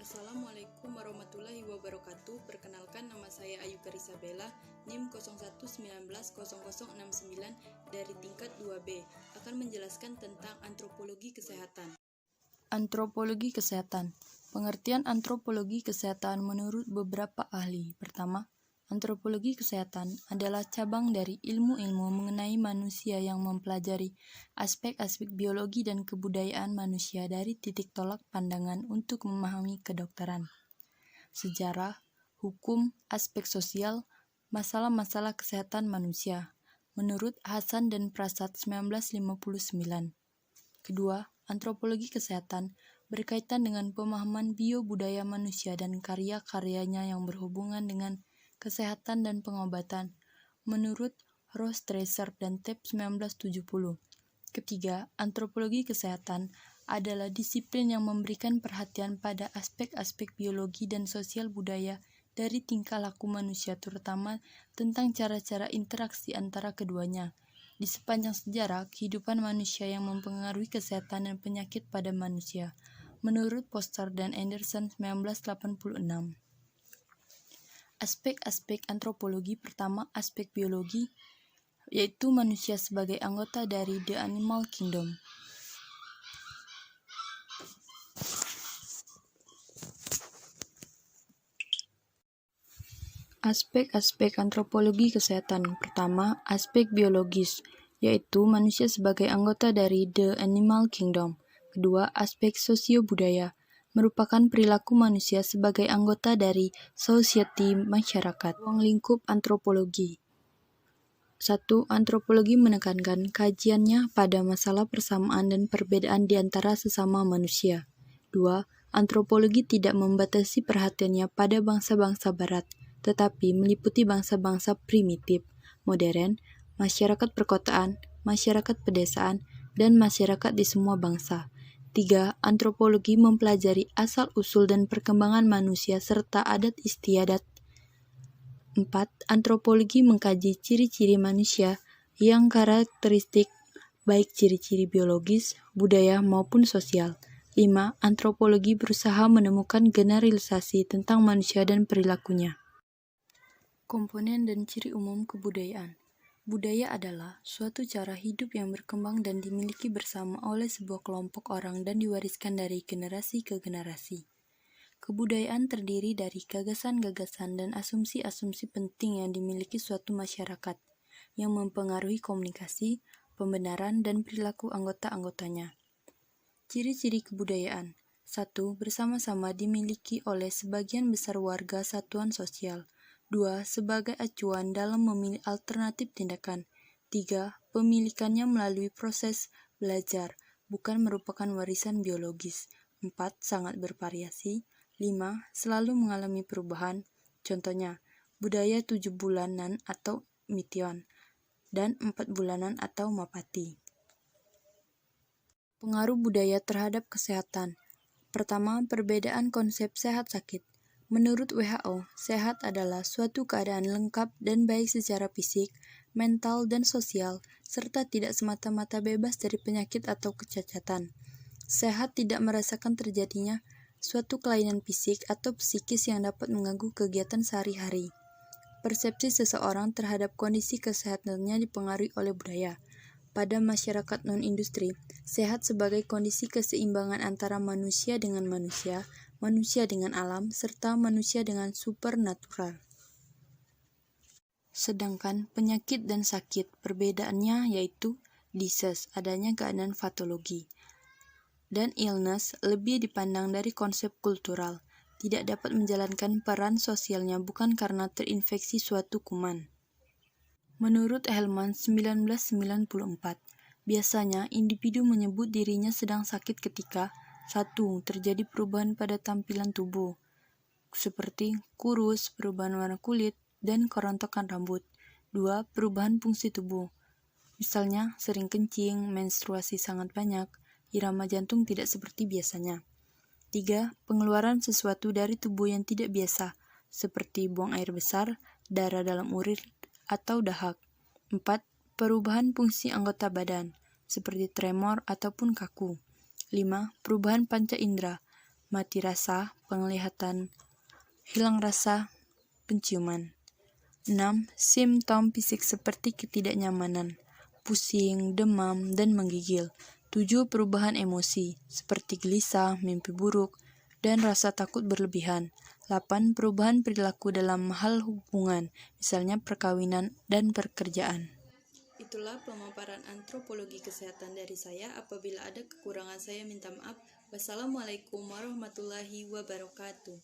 Assalamualaikum warahmatullahi wabarakatuh. Perkenalkan, nama saya Ayu Karisabella, NIM 01190069 dari tingkat 2B, akan menjelaskan tentang antropologi kesehatan. Antropologi kesehatan. Pengertian antropologi kesehatan menurut beberapa ahli. Pertama, antropologi kesehatan adalah cabang dari ilmu-ilmu mengenai manusia yang mempelajari aspek-aspek biologi dan kebudayaan manusia dari titik tolak pandangan untuk memahami kedokteran, sejarah, hukum, aspek sosial, masalah-masalah kesehatan manusia, menurut Hasan dan Prasad 1959. Kedua, antropologi kesehatan berkaitan dengan pemahaman bio-budaya manusia dan karya-karyanya yang berhubungan dengan kesehatan dan pengobatan, menurut Ross Tracer dan Tapp 1970. Ketiga, antropologi kesehatan adalah disiplin yang memberikan perhatian pada aspek-aspek biologi dan sosial budaya dari tingkah laku manusia, terutama tentang cara-cara interaksi antara keduanya di sepanjang sejarah kehidupan manusia yang mempengaruhi kesehatan dan penyakit pada manusia, menurut Foster dan Anderson 1986. Aspek-aspek antropologi. Pertama, aspek biologi, yaitu manusia sebagai anggota dari The Animal Kingdom. Aspek-aspek antropologi kesehatan. Pertama, aspek biologis, yaitu manusia sebagai anggota dari The Animal Kingdom. Kedua, aspek sosio-budaya, merupakan perilaku manusia sebagai anggota dari society masyarakat. Ruang lingkup antropologi. 1. Antropologi menekankan kajiannya pada masalah persamaan dan perbedaan di antara sesama manusia. 2. Antropologi tidak membatasi perhatiannya pada bangsa-bangsa barat, tetapi meliputi bangsa-bangsa primitif, modern, masyarakat perkotaan, masyarakat pedesaan, dan masyarakat di semua bangsa. 3. Antropologi mempelajari asal-usul dan perkembangan manusia serta adat istiadat. 4. Antropologi mengkaji ciri-ciri manusia yang karakteristik, baik ciri-ciri biologis, budaya, maupun sosial. 5. Antropologi berusaha menemukan generalisasi tentang manusia dan perilakunya. Komponen dan ciri umum kebudayaan. Budaya adalah suatu cara hidup yang berkembang dan dimiliki bersama oleh sebuah kelompok orang dan diwariskan dari generasi ke generasi. Kebudayaan terdiri dari gagasan-gagasan dan asumsi-asumsi penting yang dimiliki suatu masyarakat, yang mempengaruhi komunikasi, pembenaran, dan perilaku anggota-anggotanya. Ciri-ciri kebudayaan. 1. Bersama-sama dimiliki oleh sebagian besar warga satuan sosial. 2. Sebagai acuan dalam memilih alternatif tindakan. 3. Pemilikannya melalui proses belajar, bukan merupakan warisan biologis. 4. Sangat bervariasi. 5. Selalu mengalami perubahan. Contohnya, budaya 7 bulanan atau Mition, dan 4 bulanan atau Mapati. Pengaruh budaya terhadap kesehatan. Pertama, perbedaan konsep sehat-sakit. Menurut WHO, sehat adalah suatu keadaan lengkap dan baik secara fisik, mental, dan sosial, serta tidak semata-mata bebas dari penyakit atau kecacatan. Sehat tidak merasakan terjadinya suatu kelainan fisik atau psikis yang dapat mengganggu kegiatan sehari-hari. Persepsi seseorang terhadap kondisi kesehatannya dipengaruhi oleh budaya. Pada masyarakat non-industri, sehat sebagai kondisi keseimbangan antara manusia dengan manusia, manusia dengan alam, serta manusia dengan supernatural. Sedangkan penyakit dan sakit, perbedaannya yaitu disease, adanya keadaan patologi, dan illness lebih dipandang dari konsep kultural, tidak dapat menjalankan peran sosialnya bukan karena terinfeksi suatu kuman. Menurut Hellman 1994, biasanya individu menyebut dirinya sedang sakit ketika 1. Terjadi perubahan pada tampilan tubuh, seperti kurus, perubahan warna kulit, dan kerontokan rambut. 2. Perubahan fungsi tubuh, misalnya sering kencing, menstruasi sangat banyak, irama jantung tidak seperti biasanya. 3. Pengeluaran sesuatu dari tubuh yang tidak biasa, seperti buang air besar, darah dalam urin, atau dahak. 4. Perubahan fungsi anggota badan, seperti tremor ataupun kaku. 5. Perubahan panca indera, mati rasa, penglihatan, hilang rasa, penciuman. 6. Simptom fisik seperti ketidaknyamanan, pusing, demam, dan menggigil. 7. Perubahan emosi, seperti gelisah, mimpi buruk, dan rasa takut berlebihan. 8. Perubahan perilaku dalam hal hubungan, misalnya perkawinan dan pekerjaan. Itulah pemaparan antropologi kesehatan dari saya. Apabila ada kekurangan saya minta maaf. Wassalamualaikum warahmatullahi wabarakatuh.